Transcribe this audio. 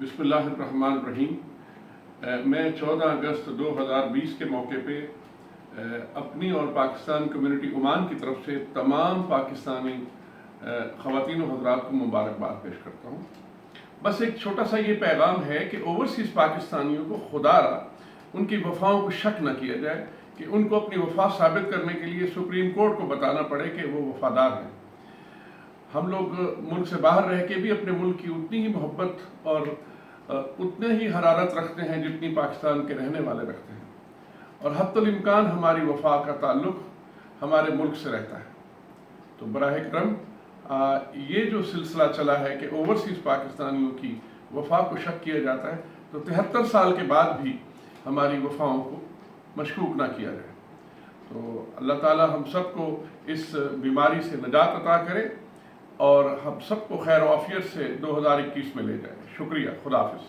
بسم اللہ الرحمن الرحیم۔ میں 14 اگست 2020 کے موقع پہ اپنی اور پاکستان کمیونٹی عمان کی طرف سے تمام پاکستانی خواتین و حضرات کو مبارکباد پیش کرتا ہوں۔ بس ایک چھوٹا سا یہ پیغام ہے کہ اوورسیز پاکستانیوں کو خدا را ان کی وفاؤں کو شک نہ کیا جائے کہ ان کو اپنی وفا ثابت کرنے کے لیے سپریم کورٹ کو بتانا پڑے کہ وہ وفادار ہیں۔ ہم لوگ ملک سے باہر رہ کے بھی اپنے ملک کی اتنی ہی محبت اور اتنے ہی حرارت رکھتے ہیں جتنی پاکستان کے رہنے والے رکھتے ہیں، اور حتی الامکان ہماری وفا کا تعلق ہمارے ملک سے رہتا ہے۔ تو براہ کرم یہ جو سلسلہ چلا ہے کہ اوورسیز پاکستانیوں کی وفا کو شک کیا جاتا ہے، تو 73 سال کے بعد بھی ہماری وفاؤں کو مشکوک نہ کیا جائے۔ تو اللہ تعالی ہم سب کو اس بیماری سے نجات عطا کرے اور ہم سب کو خیر و عافیت سے 2021 میں لے جائے۔ شکریہ، خدا حافظ۔